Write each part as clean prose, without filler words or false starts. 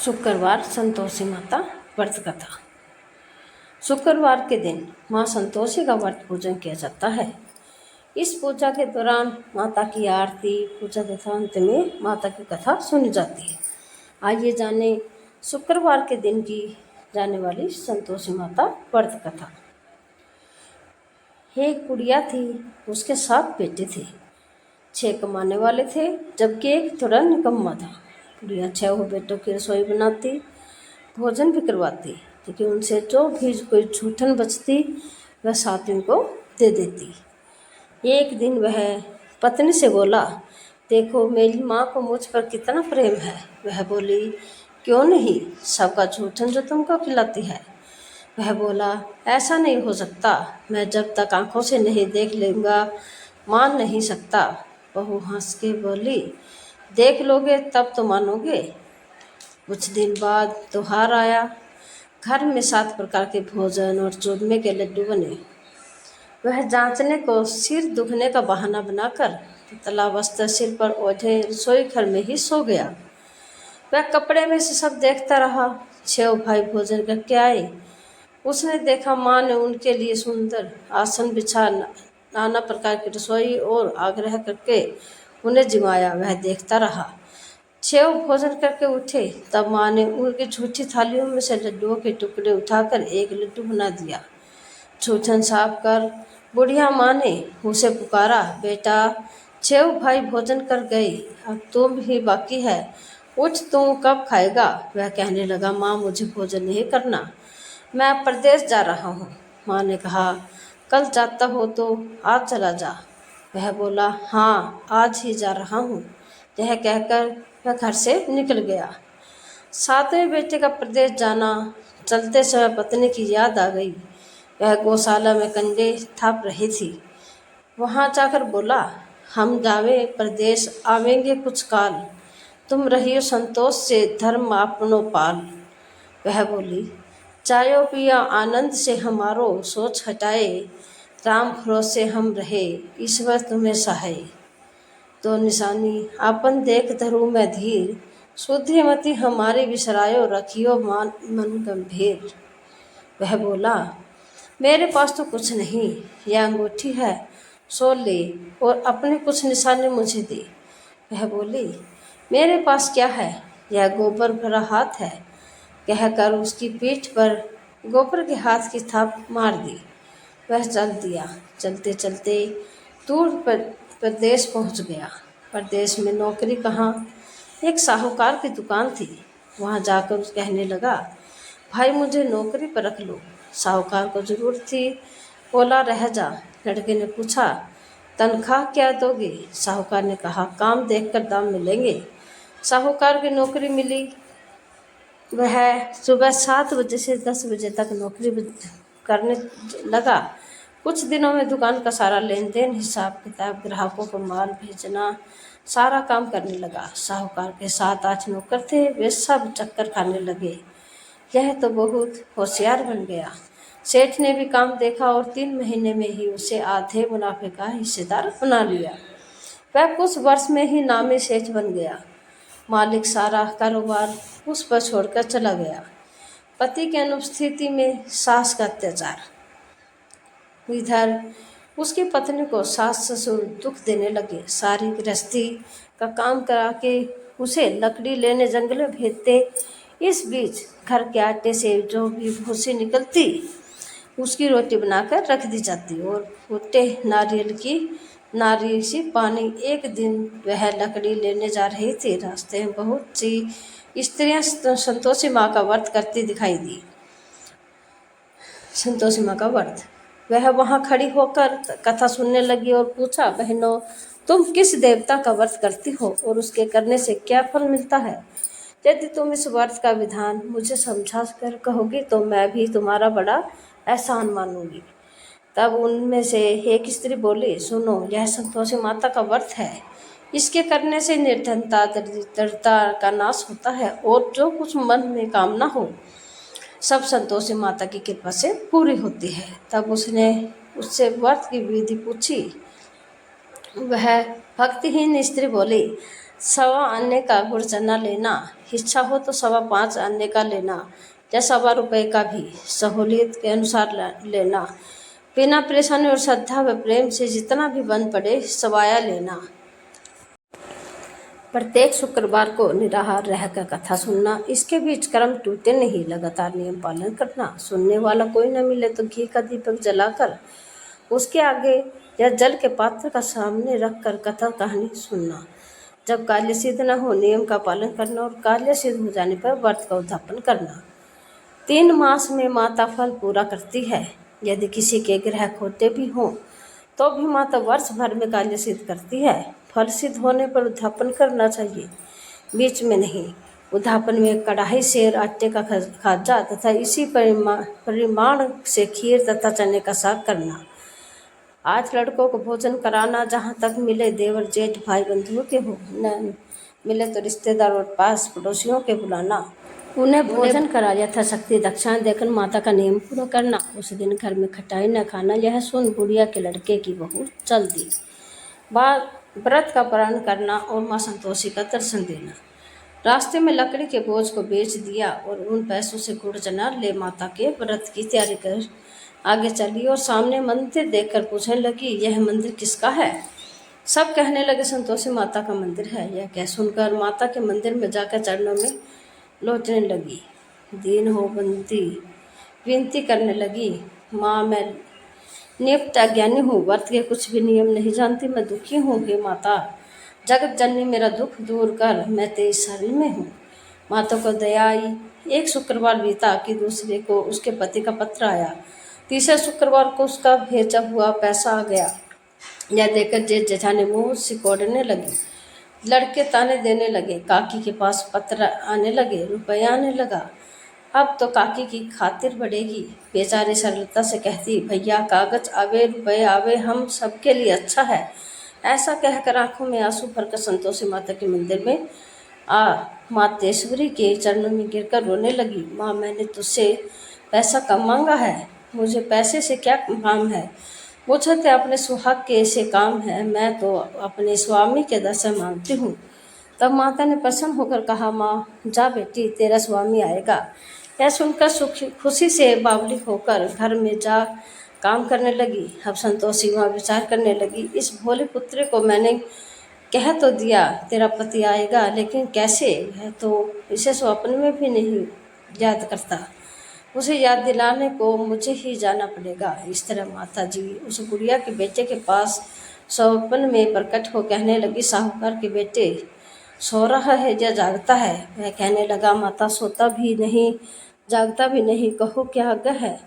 शुक्रवार संतोषी माता व्रत कथा। शुक्रवार के दिन माँ संतोषी का व्रत पूजन किया जाता है। इस पूजा के दौरान माता की आरती, पूजा तथा अंत में माता की कथा सुनी जाती है। आइए जाने शुक्रवार के दिन की जाने वाली संतोषी माता व्रत कथा। एक गुड़िया थी, उसके 7 बेटे थे। 6 कमाने वाले थे, जबकि एक थोड़ा निकम्मा था। गुड़िया 6 बेटों की रसोई बनाती, भोजन भी करवाती, लेकिन उनसे जो भी कोई छूटन बचती वह साथियों को दे देती। एक दिन वह पत्नी से बोला, देखो मेरी माँ को मुझ पर कितना प्रेम है। वह बोली, क्यों नहीं, सबका छूटन जो तुमको खिलाती है। वह बोला, ऐसा नहीं हो सकता, मैं जब तक आंखों से नहीं देख लूँगा मान नहीं सकता। बहू हंस के बोली, देख लोगे तब तो मानोगे। कुछ दिन बाद त्योहार आया। घर में 7 प्रकार के भोजन और चूरमे के लड्डू बने। वह जांचने को सिर दुखने का बहाना बनाकर तला वस्त्र सिर पर ओढ़े रसोई घर में ही सो गया। वह कपड़े में से सब देखता रहा। 6 भाई भोजन करके आए। उसने देखा माँ ने उनके लिए सुंदर आसन बिछा नाना प्रकार की रसोई और आग्रह करके उन्हें जिमाया। वह देखता रहा। 6 भोजन करके उठे, तब माँ ने उनकी झूठी थालियों में से लड्डुओं के टुकड़े उठाकर एक लड्डू बना दिया। छूछन साफ कर बुढ़िया माँ ने उसे पुकारा, बेटा 6 भाई भोजन कर गए, अब तुम ही बाकी है, उठ, तू कब खाएगा। वह कहने लगा, माँ मुझे भोजन नहीं करना, मैं प्रदेश जा रहा हूँ। माँ ने कहा, कल जाता हो तो आज चला जा। वह बोला, हाँ आज ही जा रहा हूँ। यह कहकर वह घर से निकल गया। 7वें बेटे का प्रदेश जाना, चलते समय पत्नी की याद आ गई। वह गौशाला में कंडे थाप रही थी। वहाँ जाकर बोला, हम जावे प्रदेश आवेंगे कुछ काल, तुम रहियो संतोष से धर्म आपनो पाल। वह बोली, चायो पिया आनंद से हमारो सोच हटाए, राम भरोसे हम रहे, ईश्वर तुम्हें सहाय। तो निशानी आपन देख धरू में धीर, शुद्धिमती हमारी विसरायो, रखियो मन गंभीर। वह बोला, मेरे पास तो कुछ नहीं, यह अंगूठी है, सो ले और अपने कुछ निशाने मुझे दे। वह बोली, मेरे पास क्या है, यह गोबर भरा हाथ है। कहकर उसकी पीठ पर गोबर के हाथ की थाप मार दी। वह चल दिया। चलते चलते दूर प्रदेश पहुंच गया। प्रदेश में नौकरी कहाँ, एक साहूकार की दुकान थी। वहाँ जाकर कहने लगा, भाई मुझे नौकरी पर रख लो। साहूकार को जरूरत थी, बोला, रह जा। लड़के ने पूछा, तनख्वाह क्या दोगे। साहूकार ने कहा, काम देखकर दाम मिलेंगे। साहूकार की नौकरी मिली। वह सुबह 7 बजे से 10 बजे तक नौकरी करने लगा। कुछ दिनों में दुकान का सारा लेन देन, हिसाब किताब, ग्राहकों को माल भेजना, सारा काम करने लगा। साहूकार के 7-8 नौकर थे, वे सब चक्कर खाने लगे। यह तो बहुत होशियार बन गया। सेठ ने भी काम देखा और 3 महीने में ही उसे आधे मुनाफे का हिस्सेदार बना लिया। वह कुछ वर्ष में ही नामी सेठ बन गया। मालिक सारा कारोबार उस पर छोड़कर चला गया। पति की अनुपस्थिति में सास का अत्याचार। इधर उसकी पत्नी को सास ससुर दुख देने लगे। सारी गृहस्थी का काम करा के उसे लकड़ी लेने जंगल में भेजते। इस बीच घर के आटे से जो भी भूसी निकलती उसकी रोटी बनाकर रख दी जाती और फूटे नारियल सी पानी। एक दिन वह लकड़ी लेने जा रही थी। रास्ते में बहुत सी स्त्रियां संतोषी माँ का व्रत करती दिखाई दी। संतोषी माँ का व्रत। वह वहाँ खड़ी होकर कथा सुनने लगी और पूछा, बहनों तुम किस देवता का व्रत करती हो और उसके करने से क्या फल मिलता है। यदि तुम इस व्रत का विधान मुझे समझा कर कहोगी तो मैं भी तुम्हारा बड़ा एहसान मानूंगी। तब उनमें से एक स्त्री बोली, सुनो, यह संतोषी माता का व्रत है। इसके करने से निर्धनता दरिद्रता का नाश होता है और जो कुछ मन में कामना हो सब संतोषी माता की कृपा से पूरी होती है। तब उसने उससे व्रत की विधि पूछी। वह भक्तिहीन स्त्री बोली, 1.25 आने का गुड़ चना लेना, इच्छा हो तो 5.25 आने का लेना, या 1.25 का भी सहूलियत के अनुसार लेना। बिना परेशानी और श्रद्धा व प्रेम से जितना भी बन पड़े सवाया लेना। प्रत्येक शुक्रवार को निराहार रहकर कथा सुनना, इसके बीच कर्म टूटे नहीं, लगातार नियम पालन करना। सुनने वाला कोई न मिले तो घी का दीपक जलाकर उसके आगे या जल के पात्र का सामने रखकर कथा कहानी सुनना। जब कार्य सिद्ध न हो नियम का पालन करना और कार्य सिद्ध हो जाने पर व्रत का उद्यापन करना। 3 मास में माता फल पूरा करती है। यदि किसी के ग्रह खोटे भी हों तो भी माता वर्ष भर में कार्य सिद्ध करती है। फल सिद्ध होने पर उद्यापन करना चाहिए, बीच में नहीं। उद्यापन में कढ़ाई सेर आटे का खाजा तथा इसी परिमाण से खीर तथा चने का साग करना। आज लड़कों को भोजन कराना, जहाँ तक मिले देवर जेठ भाई बंधुओं के हो, न मिले तो रिश्तेदार और पास पड़ोसियों के बुलाना। उन्हें भोजन करा यथाशक्ति दक्षिणा देकर माता का नियम पूरा करना। उस दिन घर में खटाई न खाना, यह सुन बुढ़िया के लड़के की बहू चल दी। बाद व्रत का पारण करना और माँ संतोषी का दर्शन देना। रास्ते में लकड़ी के बोझ को बेच दिया और उन पैसों से गुड़ चना ले माता के व्रत की तैयारी कर आगे चली और सामने मंदिर देखकर पूछने लगी, यह मंदिर किसका है? सब कहने लगे संतोषी माता का मंदिर है। यह कह सुनकर माता के मंदिर में जाकर चरणों में लौटने लगी। दीन हो बंदी विनती करने लगी, माँ मैं नियुक्त अज्ञानी हूँ, व्रत के कुछ भी नियम नहीं जानती, मैं दुखी हूँ। हे माता जगत जननी मेरा दुख दूर कर, मैं तेरी शरण में हूँ। माता को दया आई। एक शुक्रवार बीता कि दूसरे को उसके पति का पत्र आया। तीसरे शुक्रवार को उसका भेजा हुआ पैसा आ गया। यह देखकर जेठ जेठानी मुँह सिकोड़ने लगी। लड़के ताने देने लगे। काकी के पास पत्र आने लगे, रुपया आने लगा। अब तो काकी की खातिर बढ़ेगी। बेचारी सरलता से कहती, भैया कागज आवे रुपये आवे, हम सबके लिए अच्छा है। ऐसा कहकर आंखों में आंसू भरकर संतोषी माता के मंदिर में मातेश्वरी के चरणों में गिरकर रोने लगी। माँ मैंने तुझसे पैसा कम मांगा है, मुझे पैसे से क्या काम है? मुझे तो अपने सुहाग के ऐसे काम है, मैं तो अपने स्वामी के दर्शन मांगती हूँ। तब माता ने प्रसन्न होकर कहा, माँ जा बेटी, तेरा स्वामी आएगा। यह सुनकर खुशी से बावली होकर घर में जा काम करने लगी। अब संतोषी वहाँ विचार करने लगी, इस भोले पुत्र को मैंने कह तो दिया तेरा पति आएगा, लेकिन कैसे? यह तो इसे स्वप्न में भी नहीं याद करता। उसे याद दिलाने को मुझे ही जाना पड़ेगा। इस तरह माता जी उस गुड़िया के बेटे के पास स्वप्न में प्रकट हो कहने लगी, साहूकार के बेटे सो रहा है या जागता है? वह कहने लगा, माता सोता भी नहीं जागता भी नहीं, कहो क्या आज्ञा है?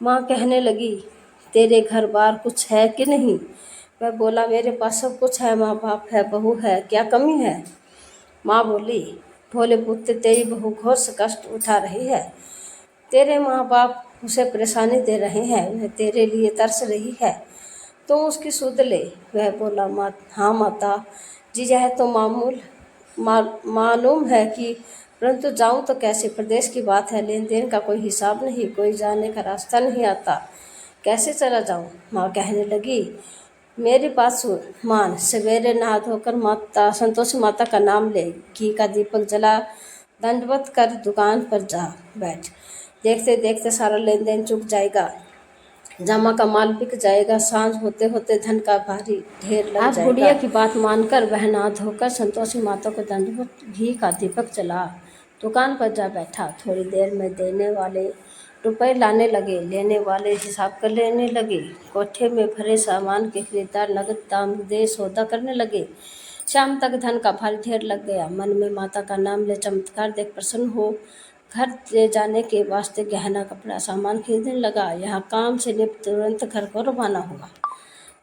माँ कहने लगी, तेरे घर बार कुछ है कि नहीं? वह बोला, मेरे पास सब कुछ है, माँ बाप है, बहू है, क्या कमी है? माँ बोली, भोले पुत्र तेरी बहू घोर से कष्ट उठा रही है, तेरे माँ बाप उसे परेशानी दे रहे हैं, वह तेरे लिए तरस रही है, तो उसकी सुध ले। वह बोला, हाँ माता जी, यह तो मालूम है कि परंतु जाऊं तो कैसे? प्रदेश की बात है, लेन देन का कोई हिसाब नहीं, कोई जाने का रास्ता नहीं आता, कैसे चला जाऊं? माँ कहने लगी, मेरी बात सुन, मान। सवेरे नहा धोकर माता संतोषी माता का नाम ले, घी का दीपक जला, दंडवत कर दुकान पर जा बैठ। देखते देखते सारा लेन देन चुक जाएगा, जमा का माल बिक जाएगा, सांझ होते होते धन का भारी ढेर लग जाएगा। बुढ़िया की बात मानकर वह नहा धोकर संतोषी माता को दंडवत घी का दीपक जला दुकान पर जा बैठा। थोड़ी देर में देने वाले रुपए लाने लगे, लेने वाले हिसाब कर लेने लगे। कोठे में भरे सामान के खरीदार नगद दाम दे सौदा करने लगे। शाम तक धन का भारी ढेर लग गया। मन में माता का नाम ले चमत्कार देख प्रसन्न हो घर ले जाने के वास्ते गहना कपड़ा सामान खरीदने लगा। यहाँ काम से निपट तुरंत घर को रवाना हुआ।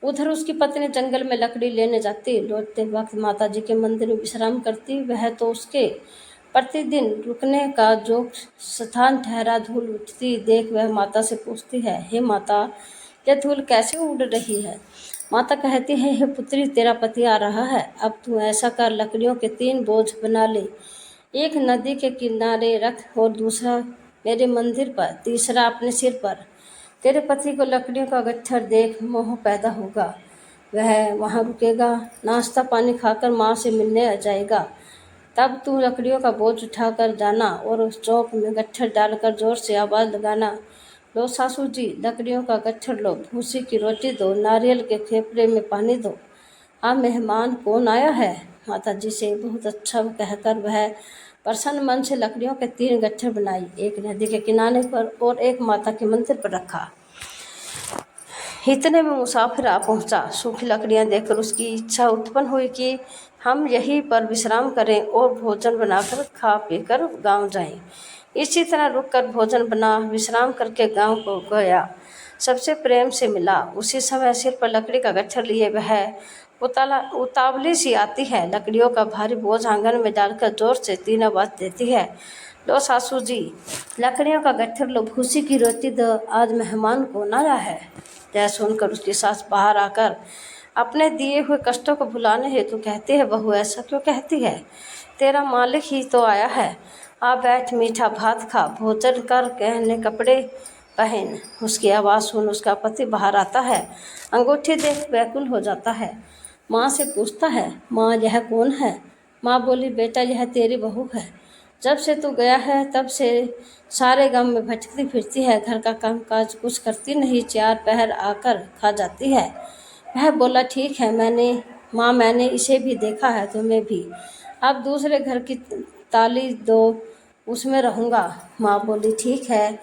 उधर उसकी पत्नी जंगल में लकड़ी लेने जाती, लौटते वक्त माता जी के मंदिर में विश्राम करती। वह तो उसके प्रतिदिन रुकने का जो स्थान ठहरा धूल उठती देख वह माता से पूछती है, हे माता, यह धूल कैसे उड़ रही है? माता कहती है, हे पुत्री, तेरा पति आ रहा है, अब तू ऐसा कर, लकड़ियों के 3 बोझ बना ले, एक नदी के किनारे रख और दूसरा मेरे मंदिर पर, तीसरा अपने सिर पर। तेरे पति को लकड़ियों का गट्ठर देख मोह पैदा होगा, वह वहाँ रुकेगा, नाश्ता पानी खाकर माँ से मिलने आ जाएगा। तब तू लकड़ियों का बोझ उठाकर जाना और उस चौक में गट्ठर डालकर जोर से आवाज़ लगाना, लो सासू जी लकड़ियों का गट्ठर लो, भूसी की रोटी दो, नारियल के खेपड़े में पानी दो। अब मेहमान कौन आया है? माता जी से बहुत अच्छा कहकर वह प्रसन्न मन से लकड़ियों के 3 गट्ठर बनाई, एक नदी के किनारे पर और एक माता के मंदिर पर रखा। इतने में मुसाफिर आ पहुंचा। सूखी लकड़ियां देखकर उसकी इच्छा उत्पन्न हुई कि हम यहीं पर विश्राम करें और भोजन बनाकर खा पीकर गांव जाएं। इसी तरह रुककर भोजन बना, विश्राम करके गांव को गया, सबसे प्रेम से मिला। उसी समय सिर पर लकड़ी का गट्ठर लिए वह उतावली सी आती है, लकड़ियों का भारी बोझ आंगन में डालकर जोर से 3 आवाज देती है, लो सासू जी लकड़ियों का गट्ठर लो, भूसी की रोटी दो, आज मेहमान कौन आया है। यह सुनकर उसकी सास बाहर आकर अपने दिए हुए कष्टों को भुलाने हेतु कहती है, बहू ऐसा क्यों कहती है, तेरा मालिक ही तो आया है, आ बैठ मीठा भात खा, भोजन कर, गहने कपड़े पहन। उसकी आवाज़ सुन उसका पति बाहर आता है, अंगूठी देख व्याकुल हो जाता है, माँ से पूछता है, माँ यह कौन है। माँ बोली, बेटा यह तेरी बहू है, जब से तू गया है तब से सारे गांव में भटकती फिरती है, घर का काम काज कुछ करती नहीं, 4 पहर आकर खा जाती है। वह बोला, ठीक है मैंने इसे भी देखा है, तुम्हें भी, अब दूसरे घर की ताली दो, उसमें रहूँगा। माँ बोली, ठीक है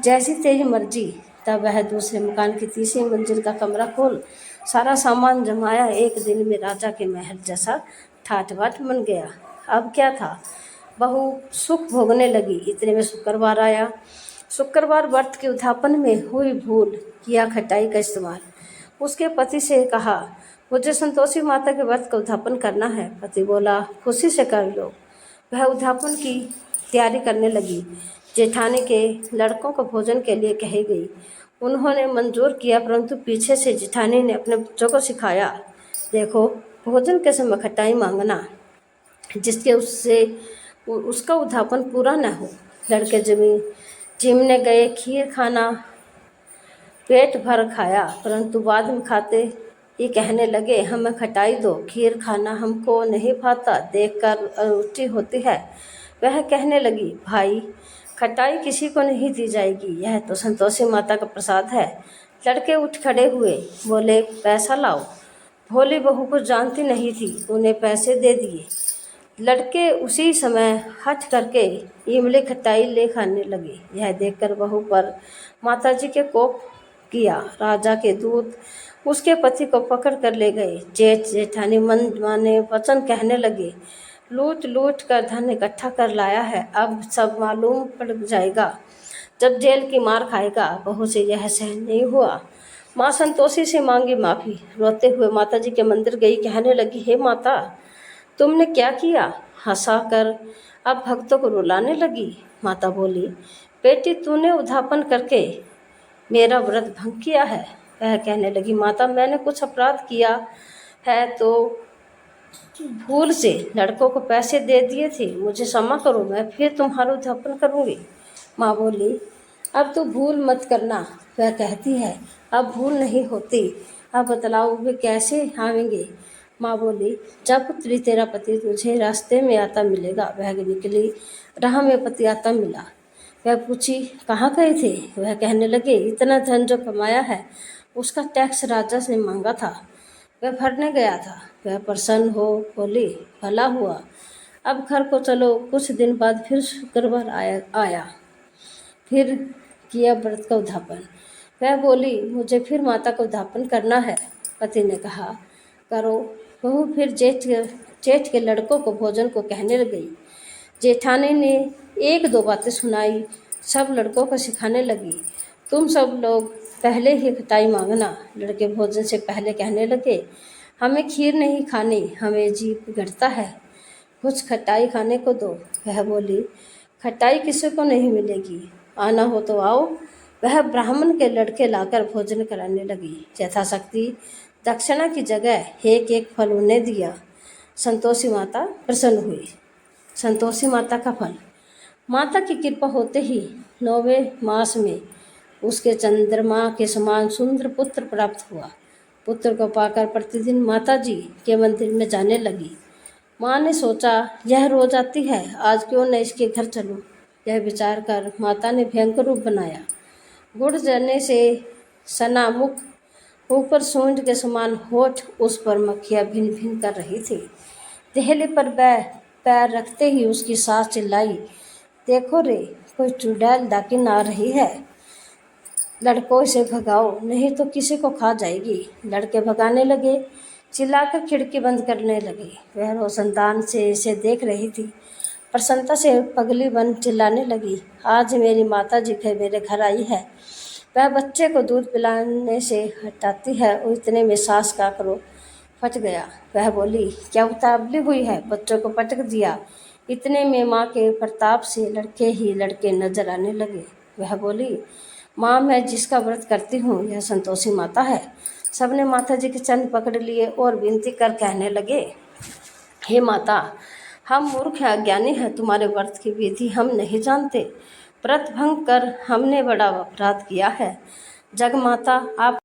जैसी तेरी मर्जी। तब वह दूसरे मकान की तीसरी मंजिल का कमरा खोल सारा सामान जमाया। एक दिन में राजा के महल जैसा ठाठ बाट बन गया। अब क्या था, बहू सुख भोगने लगी। इतने में शुक्रवार आया। शुक्रवार व्रत के उद्यापन में हुई भूल किया खटाई का इस्तेमाल। उसके पति से कहा, मुझे संतोषी माता के व्रत का उद्यापन करना है। पति बोला, खुशी से कर लो। वह उद्यापन की तैयारी करने लगी। जेठानी के लड़कों को भोजन के लिए कही गई। उन्होंने मंजूर किया, परंतु पीछे से जेठानी ने अपने बच्चों को सिखाया, देखो भोजन के समय खटाई मांगना, जिसके उसका उद्यापन पूरा न हो। लड़के जिमने गए, खीर खाना पेट भर खाया, परंतु बाद में खाते ही कहने लगे, हमें खटाई दो, खीर खाना हमको नहीं भाता, देखकर रुचि होती है। वह कहने लगी, भाई खटाई किसी को नहीं दी जाएगी, यह तो संतोषी माता का प्रसाद है। लड़के उठ खड़े हुए, बोले, पैसा लाओ। भोली बहू को जानती नहीं थी, उन्हें पैसे दे दिए। लड़के उसी समय हट करके इमली खटाई ले खाने लगे। यह देखकर बहू पर माताजी के कोप किया। राजा के दूत उसके पति को पकड़ कर ले गए। जेठ जेठानी मन माने वचन कहने लगे, लूट लूट कर धन इकट्ठा कर लाया है, अब सब मालूम पड़ जाएगा जब जेल की मार खाएगा। बहू से यह सहन नहीं हुआ। माँ संतोषी से मांगी माफ़ी। रोते हुए माताजी के मंदिर गई, कहने लगी, हे माता तुमने क्या किया। हंसा कर अब भक्तों को रुलाने लगी। माता बोली, बेटी तूने उद्यापन करके मेरा व्रत भंग किया है। वह कहने लगी, माता मैंने कुछ अपराध किया है तो भूल से लड़कों को पैसे दे दिए थे, मुझे क्षमा करो, मैं फिर तुम्हारा उद्यापन करूँगी। माँ बोली, अब तो भूल मत करना। वह कहती है, अब भूल नहीं होती, अब बतलाओ वे कैसे आवेंगे। माँ बोली, जब पुत्री तेरा पति तुझे रास्ते में आता मिलेगा। वह निकली, राह में पति आता मिला। वह पूछी, कहाँ गए थे। वह कहने लगे, इतना धन जो कमाया है उसका टैक्स राजा से मांगा था, वह भरने गया था। वह प्रसन्न हो बोली, भला हुआ, अब घर को चलो। कुछ दिन बाद फिर शुक्रवार आया, फिर किया व्रत का उद्यापन। वह बोली, मुझे फिर माता का उद्यापन करना है। पति ने कहा, करो। बहू फिर जेठ के लड़कों को भोजन को कहने लग गई। जेठानी ने 1-2 बातें सुनाई, सब लड़कों को सिखाने लगी, तुम सब लोग पहले ही खटाई मांगना। लड़के भोजन से पहले कहने लगे, हमें खीर नहीं खानी, हमें जी बिगड़ता है, कुछ खटाई खाने को दो। वह बोली, खटाई किसी को नहीं मिलेगी, आना हो तो आओ। वह ब्राह्मण के लड़के लाकर भोजन कराने लगी। यथाशक्ति दक्षिणा की जगह 1-1 फल उन्हें दिया। संतोषी माता प्रसन्न हुई। संतोषी माता का फल। माता की कृपा होते ही 9वें मास में उसके चंद्रमा के समान सुंदर पुत्र प्राप्त हुआ। पुत्र को पाकर प्रतिदिन माता जी के मंदिर में जाने लगी। माँ ने सोचा, यह रोज आती है, आज क्यों न इसके घर चलूं। यह विचार कर माता ने भयंकर रूप बनाया। गुड़ जलने से सना मुख, ऊपर सूंड के समान होठ, उस पर मक्खियाँ भिन भिन कर रही थी। देहली पर पैर रखते ही उसकी सास चिल्लाई, देखो रे, कोई चुड़ैल डाकिन आ रही है, लड़कों से भगाओ नहीं तो किसी को खा जाएगी। लड़के भगाने लगे, चिल्लाकर खिड़की बंद करने लगे। वह रोशनदान से इसे देख रही थी। प्रसन्नता से पगली बन चिल्लाने लगी, आज मेरी माता जी फिर मेरे घर आई है। वह बच्चे को दूध पिलाने से हटाती है और इतने में सास का करो फट गया। वह बोली, क्या उतावली हुई है, बच्चों को पटक दिया। इतने में माँ के प्रताप से लड़के ही लड़के नजर आने लगे। वह बोली, माँ, मैं जिसका व्रत करती हूँ यह संतोषी माता है। सबने माता जी के चरण पकड़ लिए और विनती कर कहने लगे, हे माता, हम मूर्ख हैं, अज्ञानी हैं, तुम्हारे व्रत की विधि हम नहीं जानते। व्रत भंग कर हमने बड़ा अपराध किया है। जगमाता, आप